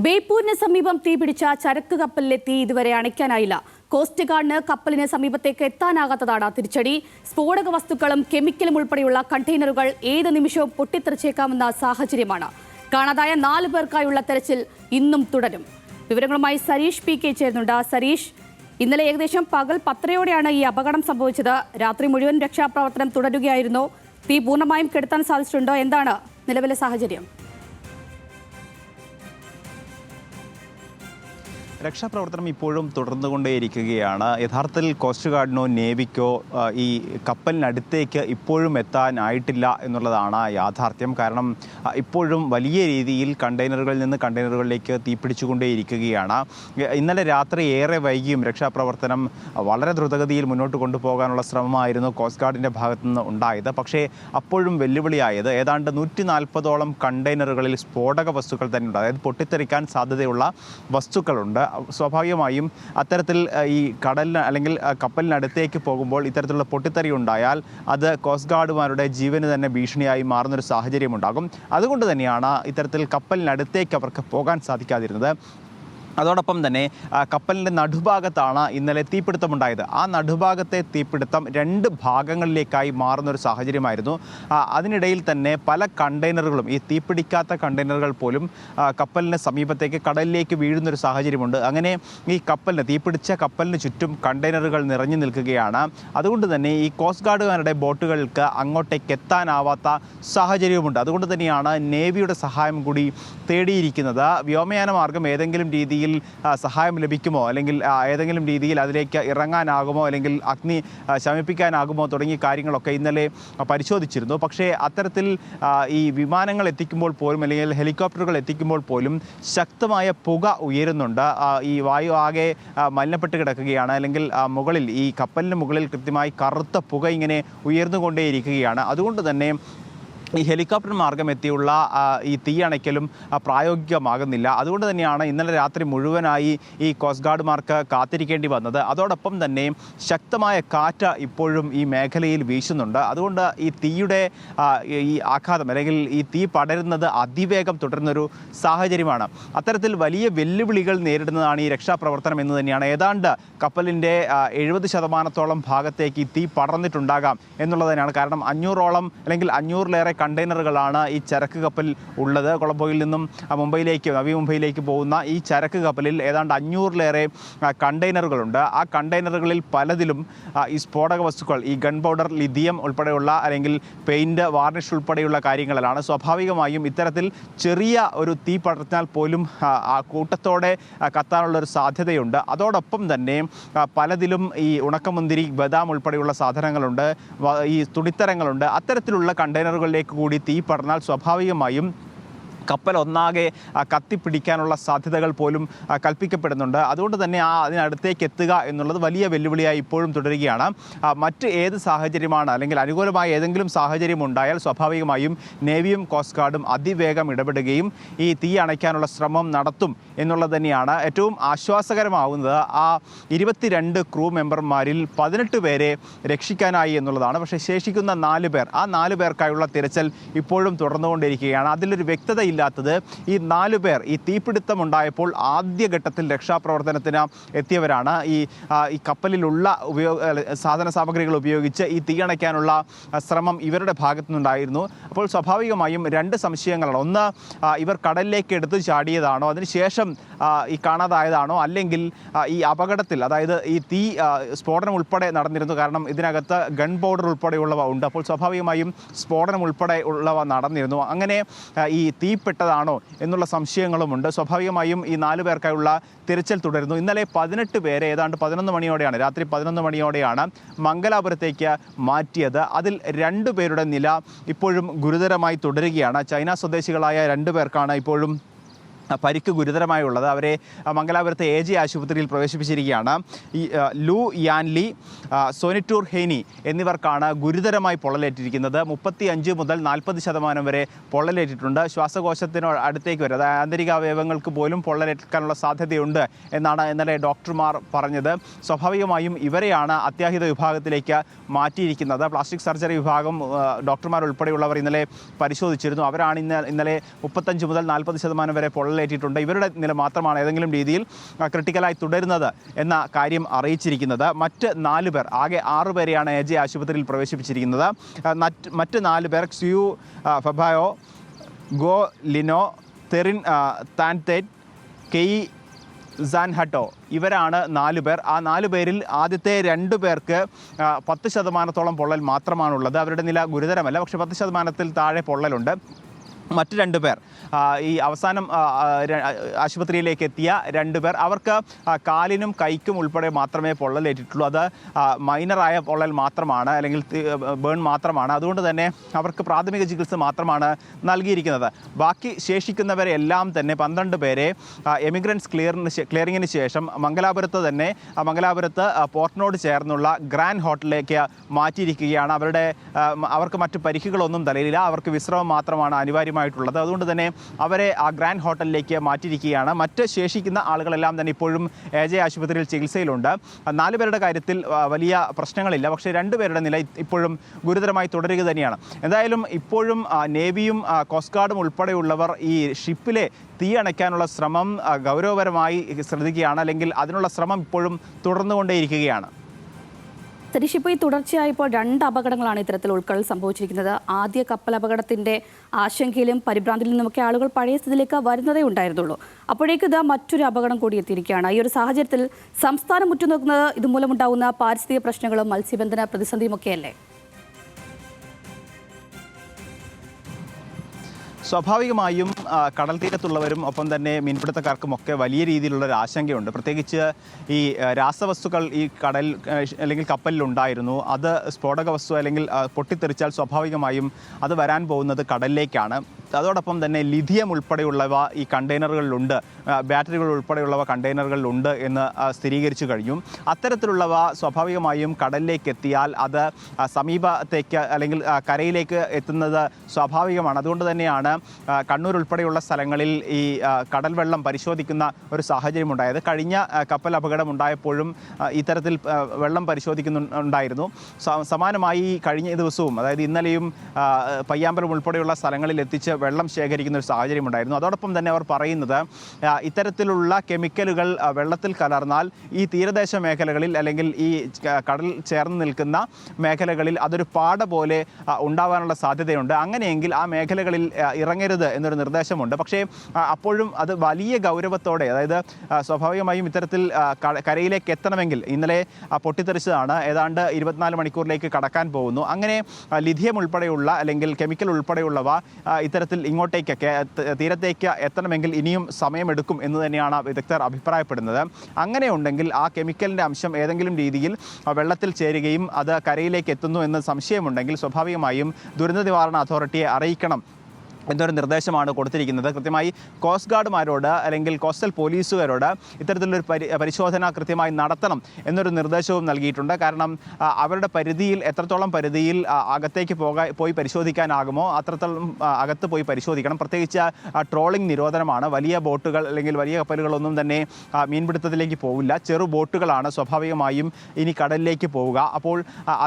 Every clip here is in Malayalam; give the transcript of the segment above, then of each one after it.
ബേപ്പൂരിന് സമീപം തീപിടിച്ച ചരക്ക് കപ്പലിലെ തീ ഇതുവരെ അണയ്ക്കാനായില്ല. കോസ്റ്റ് ഗാർഡിന് കപ്പലിന് സമീപത്തേക്ക് എത്താനാകാത്തതാണ് തിരിച്ചടി. സ്ഫോടക വസ്തുക്കളും കെമിക്കലും ഉൾപ്പെടെയുള്ള കണ്ടെയ്നറുകൾ ഏത് നിമിഷവും പൊട്ടിത്തെറിച്ചേക്കാവുന്ന സാഹചര്യമാണ്. കാണാതായ 4 പേർക്കായുള്ള തെരച്ചിൽ ഇന്നും തുടരും. വിവരങ്ങളുമായി സരീഷ് PK ചേരുന്നുണ്ട്. സരീഷ്, ഇന്നലെ ഏകദേശം പകൽ 10:30യോടെയാണ് ഈ അപകടം സംഭവിച്ചത്. രാത്രി മുഴുവൻ രക്ഷാപ്രവർത്തനം തുടരുകയായിരുന്നു. തീ പൂർണ്ണമായും കെടുത്താൻ സാധിച്ചിട്ടുണ്ടോ? എന്താണ് നിലവിലെ സാഹചര്യം? രക്ഷാപ്രവർത്തനം ഇപ്പോഴും തുടർന്നുകൊണ്ടേയിരിക്കുകയാണ്. യഥാർത്ഥത്തിൽ കോസ്റ്റ് ഗാർഡിനോ നേവിക്കോ ഈ കപ്പലിനടുത്തേക്ക് ഇപ്പോഴും എത്താനായിട്ടില്ല എന്നുള്ളതാണ് യാഥാർത്ഥ്യം. കാരണം ഇപ്പോഴും വലിയ രീതിയിൽ കണ്ടെയ്നറുകളിൽ നിന്ന് കണ്ടെയ്നറുകളിലേക്ക് തീപിടിച്ചുകൊണ്ടേയിരിക്കുകയാണ്. ഇന്നലെ രാത്രി ഏറെ വൈകിയും രക്ഷാപ്രവർത്തനം വളരെ ദ്രുതഗതിയിൽ മുന്നോട്ട് കൊണ്ടുപോകാനുള്ള ശ്രമമായിരുന്നു കോസ്റ്റ് ഗാർഡിൻ്റെ ഭാഗത്തുനിന്ന് ഉണ്ടായത്. പക്ഷേ അപ്പോഴും വെല്ലുവിളിയായത് ഏതാണ്ട് 140ഓളം കണ്ടെയ്നറുകളിൽ സ്ഫോടക വസ്തുക്കൾ തന്നെയുണ്ട്. അതായത് പൊട്ടിത്തെറിക്കാൻ സാധ്യതയുള്ള വസ്തുക്കളുണ്ട്. സ്വാഭാവികമായും അത്തരത്തിൽ ഈ കടലിന് അല്ലെങ്കിൽ കപ്പലിനടുത്തേക്ക് പോകുമ്പോൾ ഇത്തരത്തിലുള്ള പൊട്ടിത്തെറി ഉണ്ടായാൽ അത് കോസ്റ്റ് ഗാർഡുമാരുടെ ജീവന് തന്നെ ഭീഷണിയായി മാറുന്നൊരു സാഹചര്യമുണ്ടാകും. അതുകൊണ്ട് തന്നെയാണ് ഇത്തരത്തിൽ കപ്പലിനടുത്തേക്ക് അവർക്ക് പോകാൻ സാധിക്കാതിരുന്നത്. അതോടൊപ്പം തന്നെ കപ്പലിൻ്റെ നടുഭാഗത്താണ് ഇന്നലെ തീപിടുത്തമുണ്ടായത്. ആ നടുഭാഗത്തെ തീപിടുത്തം 2 ഭാഗങ്ങളിലേക്കായി മാറുന്നൊരു സാഹചര്യമായിരുന്നു. അതിനിടയിൽ തന്നെ പല കണ്ടെയ്നറുകളും, ഈ തീപിടിക്കാത്ത കണ്ടെയ്നറുകൾ പോലും കപ്പലിന് സമീപത്തേക്ക് കടലിലേക്ക് വീഴുന്നൊരു സാഹചര്യമുണ്ട്. അങ്ങനെ ഈ തീപിടിച്ച കപ്പലിന് ചുറ്റും കണ്ടെയ്നറുകൾ നിറഞ്ഞു നിൽക്കുകയാണ്. അതുകൊണ്ട് തന്നെ ഈ കോസ്റ്റ് ഗാർഡുകാരുടെ ബോട്ടുകൾക്ക് അങ്ങോട്ടേക്ക് എത്താനാവാത്ത സാഹചര്യവുമുണ്ട്. അതുകൊണ്ട് തന്നെയാണ് നേവിയുടെ സഹായം കൂടി തേടിയിരിക്കുന്നത്. വ്യോമയാന മാർഗം ഏതെങ്കിലും രീതിയിൽ സഹായം ലഭിക്കുമോ, അല്ലെങ്കിൽ ഏതെങ്കിലും രീതിയിൽ അതിലേക്ക് ഇറങ്ങാനാകുമോ, അല്ലെങ്കിൽ അഗ്നി ശമിപ്പിക്കാനാകുമോ തുടങ്ങിയ കാര്യങ്ങളൊക്കെ ഇന്നലെ പരിശോധിച്ചിരുന്നു. പക്ഷേ അത്തരത്തിൽ ഈ വിമാനങ്ങൾ എത്തിക്കുമ്പോൾ പോലും, അല്ലെങ്കിൽ ഹെലികോപ്റ്ററുകൾ എത്തിക്കുമ്പോൾ പോലും ശക്തമായ പുക ഉയരുന്നുണ്ട്. ഈ വായു ആകെ മലിനപ്പെട്ട് കിടക്കുകയാണ്. അല്ലെങ്കിൽ മുകളിൽ, ഈ കപ്പലിന് മുകളിൽ കൃത്യമായി കറുത്ത പുക ഇങ്ങനെ ഉയർന്നുകൊണ്ടേയിരിക്കുകയാണ്. അതുകൊണ്ട് തന്നെ ഈ ഹെലികോപ്റ്റർ മാർഗം എത്തിയുള്ള ഈ തീയണയ്ക്കലും പ്രായോഗികമാകുന്നില്ല. അതുകൊണ്ട് തന്നെയാണ് ഇന്നലെ രാത്രി മുഴുവനായി ഈ കോസ്റ്റ് ഗാർഡുമാർക്ക് കാത്തിരിക്കേണ്ടി വന്നത്. അതോടൊപ്പം തന്നെ ശക്തമായ കാറ്റ് ഇപ്പോഴും ഈ മേഖലയിൽ വീശുന്നുണ്ട്. അതുകൊണ്ട് ഈ തീയുടെ ഈ ആഘാതം, അല്ലെങ്കിൽ ഈ തീ പടരുന്നത് അതിവേഗം തുടരുന്നൊരു സാഹചര്യമാണ്. അത്തരത്തിൽ വലിയ വെല്ലുവിളികൾ നേരിടുന്നതാണ് ഈ രക്ഷാപ്രവർത്തനം എന്ന് തന്നെയാണ്. ഏതാണ്ട് കപ്പലിൻ്റെ 70% ഭാഗത്തേക്ക് ഈ തീ പടർന്നിട്ടുണ്ടാകാം എന്നുള്ളത് തന്നെയാണ്. കാരണം 500ഓളം അല്ലെങ്കിൽ 500ലേറെ കണ്ടെയ്നറുകളാണ് ഈ ചരക്ക് കപ്പൽ ഉള്ളത്. കൊളംബോയിൽ നിന്നും നവി മുംബൈയിലേക്ക് പോകുന്ന ഈ ചരക്ക് കപ്പലിൽ ഏതാണ്ട് 500ലേറെ കണ്ടെയ്നറുകളുണ്ട്. ആ കണ്ടെയ്നറുകളിൽ പലതിലും ഈ സ്ഫോടക വസ്തുക്കൾ, ഈ ഗൺ പൗഡർ, ലിഥിയം ഉൾപ്പെടെയുള്ള, അല്ലെങ്കിൽ പെയിൻറ്, വാർണിഷ് ഉൾപ്പെടെയുള്ള കാര്യങ്ങളിലാണ്. സ്വാഭാവികമായും ഇത്തരത്തിൽ ചെറിയ ഒരു തീ പടർന്നാൽ പോലും ആ കൂട്ടത്തോടെ കത്താനുള്ളൊരു സാധ്യതയുണ്ട്. അതോടൊപ്പം തന്നെ പലതിലും ഈ ഉണക്കമുന്തിരി, ബദാം ഉൾപ്പെടെയുള്ള സാധനങ്ങളുണ്ട്, ഈ തുണിത്തരങ്ങളുണ്ട്. അത്തരത്തിലുള്ള കണ്ടെയ്നറുകളിലേക്ക് കൂടി തീ പടർന്നാൽ സ്വാഭാവികമായും കപ്പൽ ഒന്നാകെ കത്തിപ്പിടിക്കാനുള്ള സാധ്യതകൾ പോലും കൽപ്പിക്കപ്പെടുന്നുണ്ട്. അതുകൊണ്ട് തന്നെ അതിനടുത്തേക്ക് എത്തുക എന്നുള്ളത് വലിയ വെല്ലുവിളിയായി ഇപ്പോഴും തുടരുകയാണ്. മറ്റ് ഏത് സാഹചര്യമാണ്, അല്ലെങ്കിൽ അനുകൂലമായ ഏതെങ്കിലും സാഹചര്യം ഉണ്ടായാൽ സ്വാഭാവികമായും നേവിയും കോസ്റ്റ് ഗാർഡും അതിവേഗം ഇടപെടുകയും ഈ തീ അണയ്ക്കാനുള്ള ശ്രമം നടത്തും എന്നുള്ളത് തന്നെയാണ്. ഏറ്റവും ആശ്വാസകരമാവുന്നത് ആ 22 ക്രൂ മെമ്പർമാരിൽ 18 പേരെ രക്ഷിക്കാനായി എന്നുള്ളതാണ്. പക്ഷേ ശേഷിക്കുന്ന 4 പേർ, ആ 4 പേർക്കായുള്ള തിരച്ചിൽ ഇപ്പോഴും തുടർന്നുകൊണ്ടിരിക്കുകയാണ്. അതിലൊരു വ്യക്തത ാത്തത് ഈ 4 പേർ ഈ തീപിടുത്തമുണ്ടായപ്പോൾ ആദ്യഘട്ടത്തിൽ രക്ഷാപ്രവർത്തനത്തിന് എത്തിയവരാണ്. ഈ കപ്പലിലുള്ള സാധന സാമഗ്രികൾ ഉപയോഗിച്ച് ഈ തീയണയ്ക്കാനുള്ള ശ്രമം ഇവരുടെ ഭാഗത്തു നിന്നുണ്ടായിരുന്നു. അപ്പോൾ സ്വാഭാവികമായും 2 സംശയങ്ങളാണ്. ഒന്ന്, ഇവർ കടലിലേക്ക് എടുത്തു ചാടിയതാണോ, അതിനുശേഷം ഈ കാണാതായതാണോ, അല്ലെങ്കിൽ ഈ അപകടത്തിൽ, അതായത് ഈ തീ സ്ഫോടനം ഉൾപ്പെടെ നടന്നിരുന്നു. കാരണം ഇതിനകത്ത് ഗൺ പൗഡർ ഉൾപ്പെടെയുള്ളവ ഉണ്ട്. അപ്പോൾ സ്വാഭാവികമായും സ്ഫോടനം ഉൾപ്പെടെ ഉള്ളവ നടന്നിരുന്നു. അങ്ങനെ ഈ തീപ്പെട്ടതാണോ എന്നുള്ള സംശയങ്ങളുമുണ്ട്. സ്വാഭാവികമായും ഈ 4 പേർക്കായുള്ള തിരച്ചിൽ തുടരുന്നു. ഇന്നലെ 18 പേരെ ഏതാണ്ട് 11 മണിയോടെയാണ്, രാത്രി 11 മണിയോടെയാണ് മംഗലാപുരത്തേക്ക് മാറ്റിയത്. അതിൽ 2 പേരുടെ നില ഇപ്പോഴും ഗുരുതരമായി തുടരുകയാണ്. ചൈന സ്വദേശികളായ 2 പേർക്കാണ് ഇപ്പോഴും പരിക്ക് ഗുരുതരമായുള്ളത്. അവരെ മംഗലാപുരത്തെ AG ആശുപത്രിയിൽ പ്രവേശിപ്പിച്ചിരിക്കുകയാണ്. ഈ ലു യാൻലി, സോനിറ്റൂർ ഹെയ്നി എന്നിവർക്കാണ് ഗുരുതരമായി പൊള്ളലേറ്റിരിക്കുന്നത്. 35 മുതൽ 40% വരെ പൊള്ളലേറ്റിട്ടുണ്ട്. ശ്വാസകോശത്തിന് അടുത്തേക്ക് വരെ, അതായത് ആന്തരിക അവയവങ്ങൾക്ക് പോലും പൊള്ളലേൽക്കാനുള്ള സാധ്യതയുണ്ട് എന്നാണ് ഇന്നലെ ഡോക്ടർമാർ പറഞ്ഞത്. സ്വാഭാവികമായും ഇവരെയാണ് അത്യാഹിത വിഭാഗത്തിലേക്ക് മാറ്റിയിരിക്കുന്നത്. പ്ലാസ്റ്റിക് സർജറി വിഭാഗം ഡോക്ടർമാർ ഉൾപ്പെടെയുള്ളവർ ഇന്നലെ പരിശോധിച്ചിരുന്നു. അവരാണ് ഇന്നലെ 35 മുതൽ 40% വരെ പൊള്ളലേറ്റിട്ടുണ്ട്. ഇവരുടെ നില മാത്രമാണ് ഏതെങ്കിലും രീതിയിൽ ക്രിട്ടിക്കലായി തുടരുന്നത് എന്ന കാര്യം അറിയിച്ചിരിക്കുന്നത്. മറ്റ് 4 പേർ, ആകെ 6 പേരെയാണ് AJ ആശുപത്രിയിൽ പ്രവേശിപ്പിച്ചിരിക്കുന്നത്. മറ്റ് 4 പേർ ക്സിയു ഫബായോ, ഗോ ലിനോ, തെറിൻ താൻതേറ്റ്, കെയ് സാൻഹട്ടോ ഇവരാണ് 4 പേർ. ആ 4 പേരിൽ ആദ്യത്തെ 2 പേർക്ക് 10% പൊള്ളൽ മാത്രമാണുള്ളത്. അവരുടെ നില ഗുരുതരമല്ല, പക്ഷേ 10%-ൽ താഴെ പൊള്ളലുണ്ട്. മറ്റ് 2 പേർ, ഈ അവസാനം ആശുപത്രിയിലേക്ക് എത്തിയ 2 പേർ, അവർക്ക് കാലിനും കൈക്കും ഉൾപ്പെടെ മാത്രമേ പൊള്ളലേറ്റിട്ടുള്ളൂ. അത് മൈനറായ പൊള്ളൽ മാത്രമാണ്, അല്ലെങ്കിൽ ബേൺ മാത്രമാണ്. അതുകൊണ്ട് തന്നെ അവർക്ക് പ്രാഥമിക ചികിത്സ മാത്രമാണ് നൽകിയിരിക്കുന്നത്. ബാക്കി ശേഷിക്കുന്നവരെല്ലാം തന്നെ 12 പേരെ എമിഗ്രൻസ് ക്ലിയറിങ്ങിന് ശേഷം മംഗലാപുരത്ത് പോർട്ടിനോട് ചേർന്നുള്ള ഗ്രാൻഡ് ഹോട്ടലിലേക്ക് മാറ്റിയിരിക്കുകയാണ്. അവർക്ക് മറ്റു പരിക്കുകളൊന്നും തലയിലില്ല. അവർക്ക് വിശ്രമം മാത്രമാണ് അനിവാര്യമായിട്ടുള്ളത്. അതുകൊണ്ട് തന്നെ അവരെ ആ ഗ്രാൻഡ് ഹോട്ടലിലേക്ക് മാറ്റിയിരിക്കുകയാണ്. മറ്റ് ശേഷിക്കുന്ന ആളുകളെല്ലാം തന്നെ ഇപ്പോഴും AJ ആശുപത്രിയിൽ ചികിത്സയിലുണ്ട്. 4 പേരുടെ കാര്യത്തിൽ വലിയ പ്രശ്നങ്ങളില്ല, പക്ഷേ 2 പേരുടെ നില ഇപ്പോഴും ഗുരുതരമായി തുടരുക തന്നെയാണ്. എന്തായാലും ഇപ്പോഴും നേവിയും കോസ്റ്റ് ഗാർഡും ഉൾപ്പെടെയുള്ളവർ ഈ ഷിപ്പിലെ തീ അണയ്ക്കാനുള്ള ശ്രമം ഗൗരവപരമായി ശ്രദ്ധിക്കുകയാണ്, അല്ലെങ്കിൽ അതിനുള്ള ശ്രമം ഇപ്പോഴും തുടർന്നുകൊണ്ടേയിരിക്കുകയാണ്. സതീഷ്, ഇപ്പോൾ ഈ തുടർച്ചയായി ഇപ്പോൾ 2 അപകടങ്ങളാണ് ഇത്തരത്തിൽ ഉൾക്കടൽ സംഭവിച്ചിരിക്കുന്നത്. ആദ്യ കപ്പൽ അപകടത്തിന്റെ ആശങ്കയിലും പരിഭ്രാന്തിയിൽ നിന്നുമൊക്കെ ആളുകൾ പഴയ സ്ഥിതിയിലേക്ക് വരുന്നതേ ഉണ്ടായിരുന്നുള്ളൂ. അപ്പോഴേക്ക് ഇതാ മറ്റൊരു അപകടം കൂടി എത്തിയിരിക്കുകയാണ്. ഈ ഒരു സാഹചര്യത്തിൽ സംസ്ഥാനം ഉറ്റുനോക്കുന്നത് ഇതുമൂലമുണ്ടാകുന്ന പാരിസ്ഥിതിക പ്രശ്നങ്ങളും മത്സ്യബന്ധന പ്രതിസന്ധിയുമൊക്കെയല്ലേ? സ്വാഭാവികമായും കടൽ തീരത്തുള്ളവരും ഒപ്പം തന്നെ മീൻപിടുത്തക്കാർക്കുമൊക്കെ വലിയ രീതിയിലുള്ള ഒരു ആശങ്കയുണ്ട്. പ്രത്യേകിച്ച് ഈ രാസവസ്തുക്കൾ ഈ കടൽ അല്ലെങ്കിൽ കപ്പലിലുണ്ടായിരുന്നു. അത് സ്ഫോടക വസ്തു അല്ലെങ്കിൽ പൊട്ടിത്തെറിച്ചാൽ സ്വാഭാവികമായും അത് വരാൻ പോകുന്നത് കടലിലേക്കാണ്. അതോടൊപ്പം തന്നെ ലിഥിയം ഉൾപ്പെടെയുള്ളവ ഈ കണ്ടെയ്നറുകളിലുണ്ട്, ബാറ്ററികൾ ഉൾപ്പെടെയുള്ളവ കണ്ടെയ്നറുകളിലുണ്ട് എന്ന് സ്ഥിരീകരിച്ചു കഴിഞ്ഞു. അത്തരത്തിലുള്ളവ സ്വാഭാവികമായും കടലിലേക്ക് എത്തിയാൽ അത് സമീപത്തേക്ക് അല്ലെങ്കിൽ കരയിലേക്ക് എത്തുന്നത് സ്വാഭാവികമാണ്. അതുകൊണ്ട് തന്നെയാണ് കണ്ണൂർ ഉൾപ്പെടെയുള്ള സ്ഥലങ്ങളിൽ ഈ കടൽ വെള്ളം പരിശോധിക്കുന്ന ഒരു സാഹചര്യം ഉണ്ടായത്. കഴിഞ്ഞ കപ്പൽ അപകടം ഉണ്ടായപ്പോഴും ഇത്തരത്തിൽ വെള്ളം പരിശോധിക്കുന്നുണ്ടായിരുന്നു. സമാനമായി കഴിഞ്ഞ ദിവസവും, അതായത് ഇന്നലെയും പയ്യാമ്പലം ഉൾപ്പെടെയുള്ള സ്ഥലങ്ങളിൽ എത്തിച്ച് വെള്ളം ശേഖരിക്കുന്ന ഒരു സാഹചര്യം ഉണ്ടായിരുന്നു. അതോടൊപ്പം തന്നെ അവർ പറയുന്നത് ഇത്തരത്തിലുള്ള കെമിക്കലുകൾ വെള്ളത്തിൽ കലർന്നാൽ ഈ തീരദേശ മേഖലകളിൽ അല്ലെങ്കിൽ ഈ കടൽ ചേർന്ന് നിൽക്കുന്ന മേഖലകളിൽ അതൊരു പാട പോലെ ഉണ്ടാവാനുള്ള സാധ്യതയുണ്ട്. അങ്ങനെയെങ്കിൽ ആ മേഖലകളിൽ ഇറങ്ങരുത് എന്നൊരു നിർദ്ദേശമുണ്ട്. പക്ഷേ അപ്പോഴും അത് വലിയ ഗൗരവത്തോടെ, അതായത് സ്വാഭാവികമായും ഇത്തരത്തിൽ കരയിലേക്ക് എത്തണമെങ്കിൽ ഇന്നലെ പൊട്ടിത്തെറിച്ചതാണ്, ഏതാണ്ട് 24 മണിക്കൂറിലേക്ക് കടക്കാൻ പോകുന്നു. അങ്ങനെ ലിഥിയം ഉൾപ്പെടെയുള്ള അല്ലെങ്കിൽ കെമിക്കൽ ഉൾപ്പെടെയുള്ളവ ഇത്തരത്തിൽ ഇങ്ങോട്ടേക്കൊക്കെ തീരത്തേക്ക് എത്തണമെങ്കിൽ ഇനിയും സമയമെടുക്കും എന്ന് തന്നെയാണ് വിദഗ്ധർ അഭിപ്രായപ്പെടുന്നത്. അങ്ങനെ ഉണ്ടെങ്കിൽ ആ കെമിക്കലിൻ്റെ അംശം ഏതെങ്കിലും രീതിയിൽ വെള്ളത്തിൽ ചേരുകയും അത് കരയിലേക്ക് എത്തുന്നു എന്ന് സംശയമുണ്ടെങ്കിൽ സ്വാഭാവികമായും ദുരന്ത നിവാരണ അതോറിറ്റിയെ അറിയിക്കണം എന്നൊരു നിർദ്ദേശമാണ് കൊടുത്തിരിക്കുന്നത്. കൃത്യമായി കോസ്റ്റ് ഗാർഡുമാരോട് അല്ലെങ്കിൽ കോസ്റ്റൽ പോലീസുകാരോട് ഇത്തരത്തിലൊരു പരിശോധന കൃത്യമായി നടത്തണം എന്നൊരു നിർദ്ദേശവും നൽകിയിട്ടുണ്ട്. കാരണം അവരുടെ പരിധിയിൽ എത്രത്തോളം പരിധിയിൽ അകത്തേക്ക് പോയി പരിശോധിക്കാനാകുമോ അത്രത്തോളം അകത്ത് പോയി പരിശോധിക്കണം. പ്രത്യേകിച്ച് ട്രോളിംഗ് നിരോധനമാണ്. വലിയ ബോട്ടുകൾ അല്ലെങ്കിൽ വലിയ കപ്പലുകളൊന്നും തന്നെ മീൻപിടുത്തത്തിലേക്ക് പോകില്ല. ചെറു ബോട്ടുകളാണ് സ്വാഭാവികമായും ഇനി കടലിലേക്ക് പോവുക. അപ്പോൾ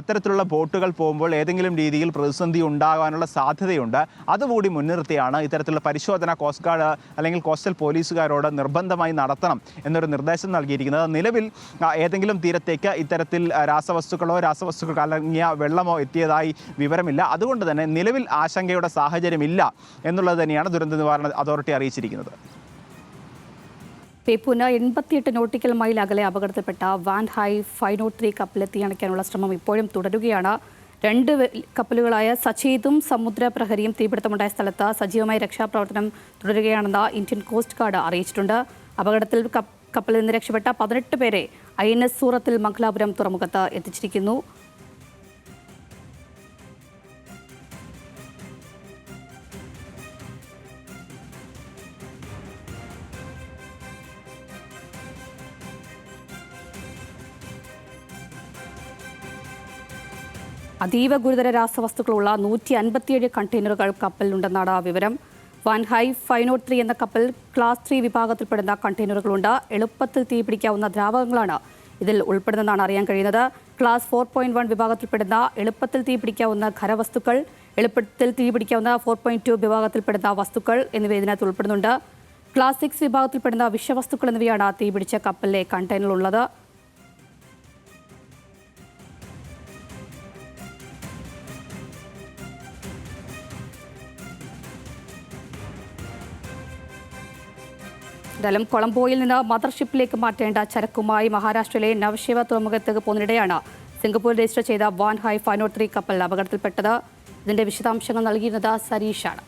അത്തരത്തിലുള്ള ബോട്ടുകൾ പോകുമ്പോൾ ഏതെങ്കിലും രീതിയിൽ പ്രതിസന്ധി ഉണ്ടാകാനുള്ള സാധ്യതയുണ്ട്. അതുകൂടി മുൻനിർത്തിയാണ് ഇത്തരത്തിലുള്ള പരിശോധന കോസ്റ്റ് ഗാർഡ് അല്ലെങ്കിൽ കോസ്റ്റൽ പോലീസുകാരോട് നിർബന്ധമായി നടത്തണം എന്നൊരു നിർദ്ദേശം നൽകിയിരിക്കുന്നത്. നിലവിൽ ഏതെങ്കിലും തീരത്തേക്ക് ഇത്തരത്തിൽ രാസവസ്തുക്കൾ കലങ്ങിയ വെള്ളമോ എത്തിയതായി വിവരമില്ല. അതുകൊണ്ട് തന്നെ നിലവിൽ ആശങ്കയുടെ സാഹചര്യമില്ല എന്നുള്ളത് തന്നെയാണ് ദുരന്ത നിവാരണ അതോറിറ്റി അറിയിച്ചിരിക്കുന്നത്. പേപ്പുന 88 നോട്ടിക്കൽ മൈൽ അകലെ അപകടത്തിൽപ്പെട്ട വാൻ ഹൈ 503 കപ്പലിൽ തീയണയ്ക്കാനുള്ള ശ്രമം ഇപ്പോഴും തുടരുകയാണ്. 2 കപ്പലുകളായ സചേതും സമുദ്രപ്രഹരിയും തീപിടുത്തമുണ്ടായ സ്ഥലത്ത് സജീവമായി രക്ഷാപ്രവർത്തനം തുടരുകയാണെന്ന് ഇന്ത്യൻ കോസ്റ്റ് ഗാർഡ് അറിയിച്ചിട്ടുണ്ട്. അപകടത്തിൽ കപ്പലിൽ നിന്ന് രക്ഷപ്പെട്ട 18 പേരെ INS സൂറത്തിൽ മംഗലാപുരം തുറമുഖത്ത് എത്തിച്ചിരിക്കുന്നു. അതീവ ഗുരുതര രാസവസ്തുക്കളുള്ള 157 കണ്ടെയ്നറുകൾ കപ്പലിലുണ്ടെന്നാണ് വിവരം. വാൻ ഹൈ 503 എന്ന കപ്പൽ ക്ലാസ് 3 വിഭാഗത്തിൽപ്പെടുന്ന കണ്ടെയ്നറുകളുണ്ട്. എളുപ്പത്തിൽ തീപിടിക്കാവുന്ന ദ്രാവകങ്ങളാണ് ഇതിൽ ഉൾപ്പെടുന്നതെന്നാണ് അറിയാൻ കഴിയുന്നത്. ക്ലാസ് 4.1 വിഭാഗത്തിൽപ്പെടുന്ന എളുപ്പത്തിൽ തീപിടിക്കാവുന്ന ഖരവസ്തുക്കൾ, എളുപ്പത്തിൽ തീപിടിക്കാവുന്ന 4.2 വിഭാഗത്തിൽപ്പെടുന്ന വസ്തുക്കൾ എന്നിവ ഇതിനകത്ത് ഉൾപ്പെടുന്നുണ്ട്. ക്ലാസ് 6 വിഭാഗത്തിൽപ്പെടുന്ന വിഷവസ്തുക്കൾ എന്നിവയാണ് തീപിടിച്ച കപ്പലിലെ കണ്ടെയ്നറിലുള്ളത്. എന്തായാലും കൊളംബോയിൽ നിന്ന് മദർഷിപ്പിലേക്ക് മാറ്റേണ്ട ചരക്കുമായി മഹാരാഷ്ട്രയിലെ നവശേവ തുറമുഖത്തേക്ക് പോകുന്നതിനിടെയാണ് സിംഗപ്പൂർ രജിസ്റ്റർ ചെയ്ത വാൻ ഹൈ 503 കപ്പൽ അപകടത്തിൽപ്പെട്ടത്. ഇതിന്റെ വിശദാംശങ്ങൾ നൽകിയിരുന്നത് സരീഷാണ്.